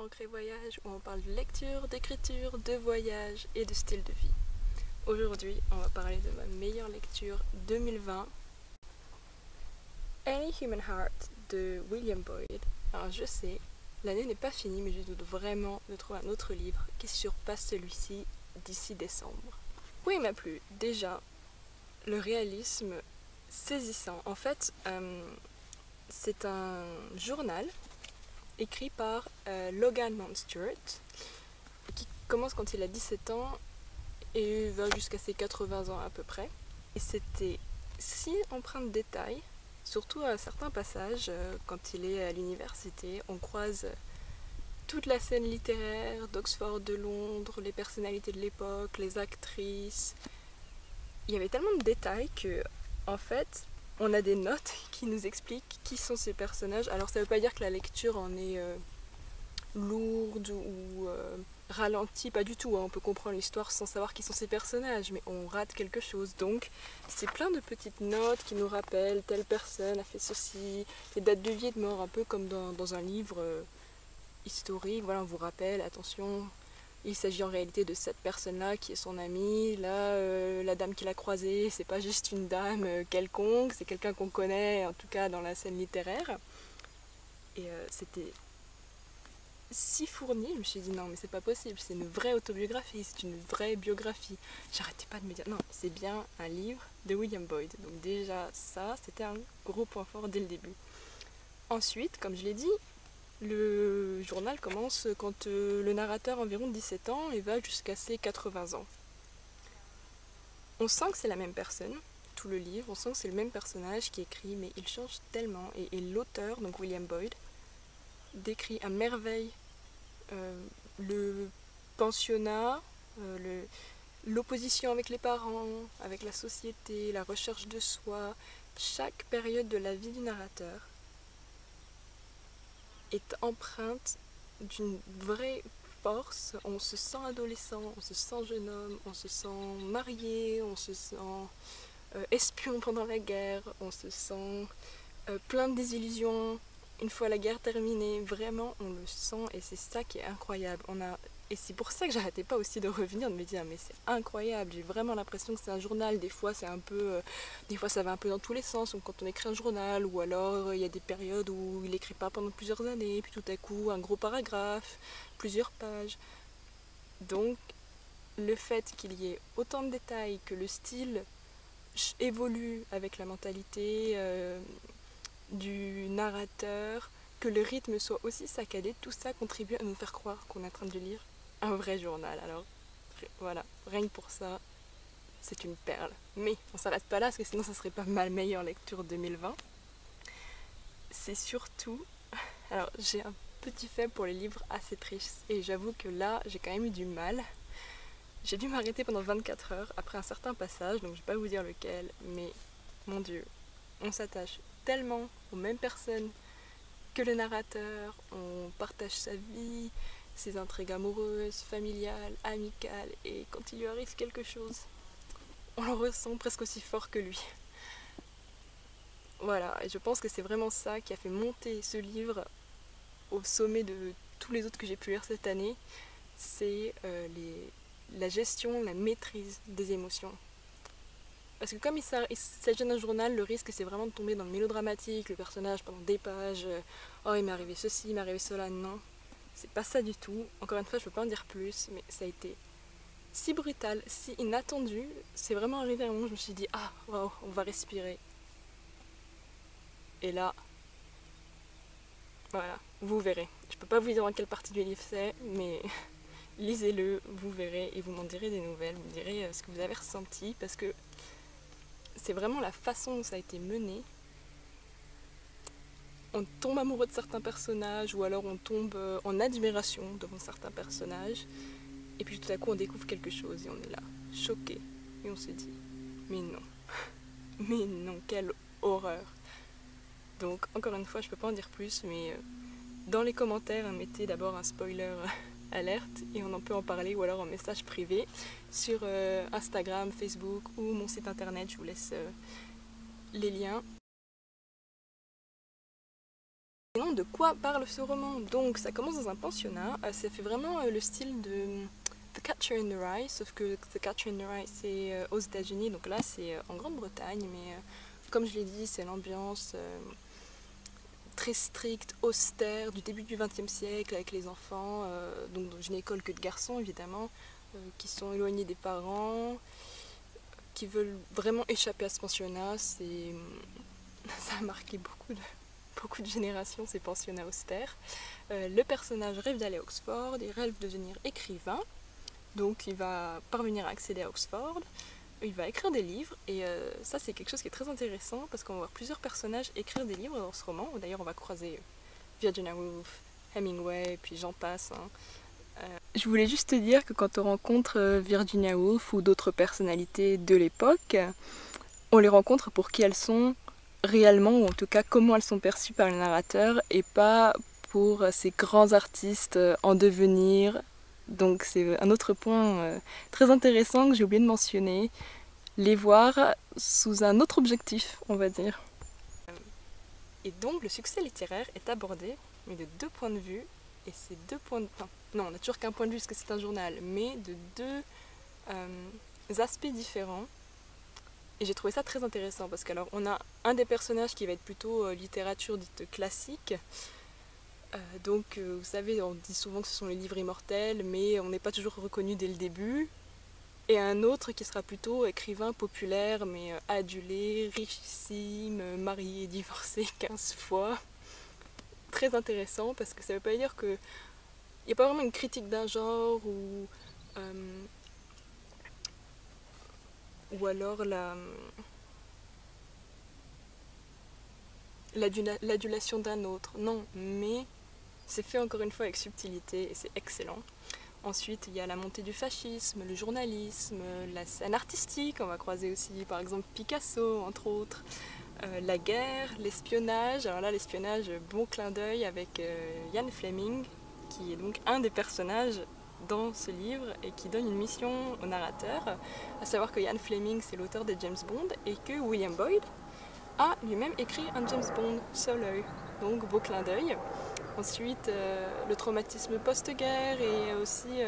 Ancré Voyage où on parle de lecture, d'écriture, de voyage et de style de vie. Aujourd'hui, on va parler de ma meilleure lecture 2020, Any Human Heart de William Boyd. Alors je sais, l'année n'est pas finie mais je doute vraiment de trouver un autre livre qui surpasse celui-ci d'ici décembre. Oui, il m'a plu. Déjà, le réalisme saisissant. En fait, c'est un journal écrit par Logan Mount Stewart, qui commence quand il a 17 ans et va jusqu'à ses 80 ans à peu près. Et c'était si empreint de détails, surtout à certains passages, quand il est à l'université, on croise toute la scène littéraire d'Oxford, de Londres, les personnalités de l'époque, les actrices. Il y avait tellement de détails que, en fait, on a des notes qui nous expliquent qui sont ces personnages. Alors ça veut pas dire que la lecture en est lourde ou ralentie, pas du tout, hein. On peut comprendre l'histoire sans savoir qui sont ces personnages, mais on rate quelque chose. Donc c'est plein de petites notes qui nous rappellent telle personne a fait ceci, les dates de vie et de mort, un peu comme dans un livre historique. Voilà, on vous rappelle, attention, il s'agit en réalité de cette personne-là qui est son amie. Là, la dame qu'il a croisée, c'est pas juste une dame quelconque, c'est quelqu'un qu'on connaît, en tout cas dans la scène littéraire. Et c'était si fourni, je me suis dit non mais c'est pas possible, c'est une vraie autobiographie, c'est une vraie biographie. J'arrêtais pas de me dire non, c'est bien un livre de William Boyd. Donc déjà ça, c'était un gros point fort dès le début. Ensuite, comme je l'ai dit, le journal commence quand le narrateur a environ 17 ans et va jusqu'à ses 80 ans. On sent que c'est la même personne, tout le livre, on sent que c'est le même personnage qui écrit, mais il change tellement. Et l'auteur, donc William Boyd, décrit à merveille le pensionnat, l'opposition avec les parents, avec la société, la recherche de soi. Chaque période de la vie du narrateur est empreinte d'une vraie force. On se sent adolescent, on se sent jeune homme, on se sent marié, on se sent espion pendant la guerre, on se sent plein de désillusions. Une fois la guerre terminée, vraiment on le sent et c'est ça qui est incroyable. Et c'est pour ça que j'arrêtais pas aussi de revenir, de me dire mais c'est incroyable, j'ai vraiment l'impression que c'est un journal. Des fois c'est un peu, des fois ça va un peu dans tous les sens, donc quand on écrit un journal, ou alors il y a des périodes où il écrit pas pendant plusieurs années, puis tout à coup un gros paragraphe, plusieurs pages. Donc le fait qu'il y ait autant de détails, que le style évolue avec la mentalité du narrateur, que le rythme soit aussi saccadé, tout ça contribue à nous faire croire qu'on est en train de lire un vrai journal. Alors voilà, rien que pour ça, c'est une perle. Mais on s'arrête pas là, parce que sinon ça serait pas ma meilleure lecture 2020. C'est surtout... Alors j'ai un petit faible pour les livres assez tristes, et j'avoue que là, j'ai quand même eu du mal. J'ai dû m'arrêter pendant 24 heures après un certain passage, donc je vais pas vous dire lequel, mais mon Dieu, on s'attache tellement aux mêmes personnes que le narrateur, on partage sa vie, ses intrigues amoureuses, familiales, amicales, et quand il lui arrive quelque chose, on le ressent presque aussi fort que lui. Voilà, et je pense que c'est vraiment ça qui a fait monter ce livre au sommet de tous les autres que j'ai pu lire cette année, c'est la gestion, la maîtrise des émotions. Parce que comme il s'agit d'un journal, le risque c'est vraiment de tomber dans le mélodramatique, le personnage pendant des pages, oh il m'est arrivé ceci, il m'est arrivé cela, non. C'est pas ça du tout. Encore une fois, je peux pas en dire plus, mais ça a été si brutal, si inattendu. C'est vraiment arrivé à un moment où je me suis dit, ah, wow, on va respirer. Et là, voilà, vous verrez. Je peux pas vous dire dans quelle partie du livre c'est, mais lisez-le, vous verrez, et vous m'en direz des nouvelles, vous me direz ce que vous avez ressenti, parce que c'est vraiment la façon dont ça a été mené. On tombe amoureux de certains personnages, ou alors on tombe en admiration devant certains personnages, et puis tout à coup on découvre quelque chose, et on est là, choqué, et on se dit, mais non, mais non, quelle horreur. Donc encore une fois, je peux pas en dire plus, mais dans les commentaires, mettez d'abord un spoiler alerte, et on en peut en parler, ou alors en message privé, sur Instagram, Facebook, ou mon site internet, je vous laisse les liens. Sinon, de quoi parle ce roman? Donc ça commence dans un pensionnat, ça fait vraiment le style de The Catcher in the Rye, sauf que The Catcher in the Rye c'est aux États-Unis, donc là c'est en Grande-Bretagne, mais comme je l'ai dit, c'est l'ambiance très stricte, austère du début du XXe siècle avec les enfants, donc dans une école que de garçons évidemment, qui sont éloignés des parents, qui veulent vraiment échapper à ce pensionnat. Ça a marqué beaucoup de générations, ces pensionnats austères. Le personnage rêve d'aller à Oxford, il rêve de devenir écrivain, donc il va parvenir à accéder à Oxford, il va écrire des livres, et ça c'est quelque chose qui est très intéressant, parce qu'on va voir plusieurs personnages écrire des livres dans ce roman. D'ailleurs on va croiser Virginia Woolf, Hemingway, puis j'en passe. Je voulais juste te dire que quand on rencontre Virginia Woolf ou d'autres personnalités de l'époque, on les rencontre pour qui elles sont réellement, ou en tout cas comment elles sont perçues par le narrateur, et pas pour ces grands artistes en devenir. Donc c'est un autre point très intéressant que j'ai oublié de mentionner, les voir sous un autre objectif, on va dire. Et donc le succès littéraire est abordé, mais de deux points de vue, et ces deux points de... Enfin, non, on n'a toujours qu'un point de vue parce que c'est un journal, mais de deux aspects différents. Et j'ai trouvé ça très intéressant parce qu'alors on a un des personnages qui va être plutôt littérature dite classique. Donc vous savez, on dit souvent que ce sont les livres immortels, mais on n'est pas toujours reconnu dès le début. Et un autre qui sera plutôt écrivain populaire, mais adulé, richissime, marié, divorcé 15 fois. Très intéressant parce que ça veut pas dire que... Il n'y a pas vraiment une critique d'un genre ou alors l'adulation d'un autre. Non, mais c'est fait encore une fois avec subtilité et c'est excellent. Ensuite, il y a la montée du fascisme, le journalisme, la scène artistique. On va croiser aussi par exemple Picasso, entre autres. La guerre, l'espionnage. Alors là, l'espionnage, bon clin d'œil avec Ian Fleming, qui est donc un des personnages dans ce livre et qui donne une mission au narrateur, à savoir que Ian Fleming c'est l'auteur de James Bond et que William Boyd a lui-même écrit un James Bond solo, donc beau clin d'œil. Ensuite, le traumatisme post-guerre et aussi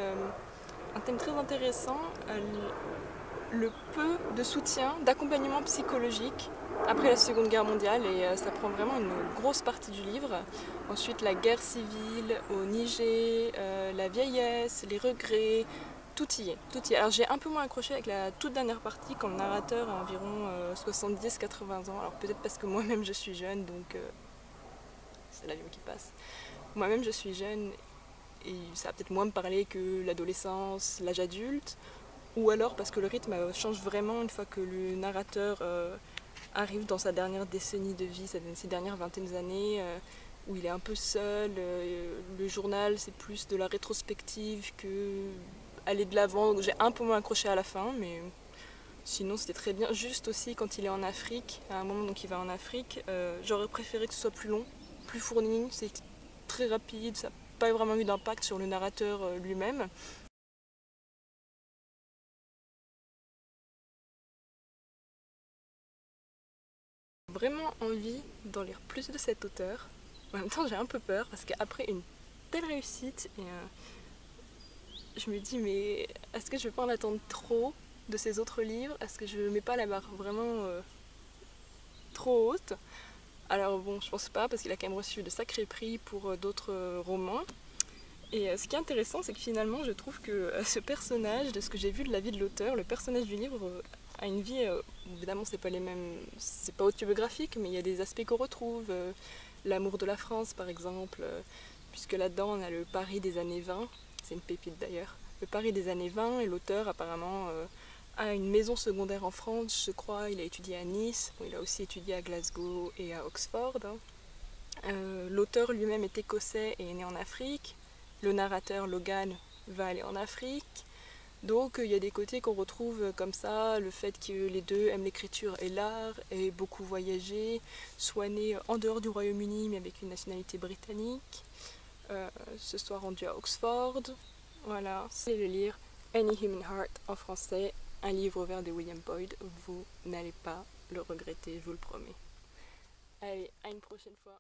un thème très intéressant, le peu de soutien, d'accompagnement psychologique après la Seconde Guerre mondiale, et ça prend vraiment une grosse partie du livre. Ensuite, la guerre civile au Niger, la vieillesse, les regrets, tout y est, tout y est. Alors j'ai un peu moins accroché avec la toute dernière partie quand le narrateur a environ 70-80 ans. Alors peut-être parce que moi-même je suis jeune, donc c'est l'avion qui passe. Moi-même je suis jeune et ça va peut-être moins me parler que l'adolescence, l'âge adulte, ou alors parce que le rythme change vraiment une fois que le narrateur arrive dans sa dernière décennie de vie, ses dernières vingtaines d'années, où il est un peu seul. Le journal c'est plus de la rétrospective que aller de l'avant. J'ai un peu moins accroché à la fin, mais sinon c'était très bien. Juste aussi quand il est en Afrique, à un moment donc il va en Afrique, j'aurais préféré que ce soit plus long, plus fourni, c'est très rapide, ça n'a pas vraiment eu d'impact sur le narrateur lui-même. J'ai vraiment envie d'en lire plus de cet auteur. En même temps j'ai un peu peur parce qu'après une telle réussite, je me dis mais est-ce que je vais pas en attendre trop de ces autres livres? Est-ce que je mets pas la barre vraiment trop haute? Alors bon, je pense pas parce qu'il a quand même reçu de sacrés prix pour d'autres romans. Et ce qui est intéressant, c'est que finalement, je trouve que ce personnage, de ce que j'ai vu de la vie de l'auteur, le personnage du livre a une vie, évidemment, c'est pas les mêmes, c'est pas autobiographique, mais il y a des aspects qu'on retrouve. L'amour de la France, par exemple, puisque là-dedans, on a le Paris des années 20, c'est une pépite d'ailleurs. Le Paris des années 20, et l'auteur, apparemment, a une maison secondaire en France, je crois. Il a étudié à Nice, bon, il a aussi étudié à Glasgow et à Oxford. L'auteur lui-même est écossais et est né en Afrique. Le narrateur Logan va aller en Afrique. Donc il y a des côtés qu'on retrouve comme ça, le fait que les deux aiment l'écriture et l'art, aient beaucoup voyagé, soient nés en dehors du Royaume-Uni mais avec une nationalité britannique, se soient rendus à Oxford. Voilà, c'est le lire Any Human Heart en français, un livre ouvert de William Boyd. Vous n'allez pas le regretter, je vous le promets. Allez, à une prochaine fois.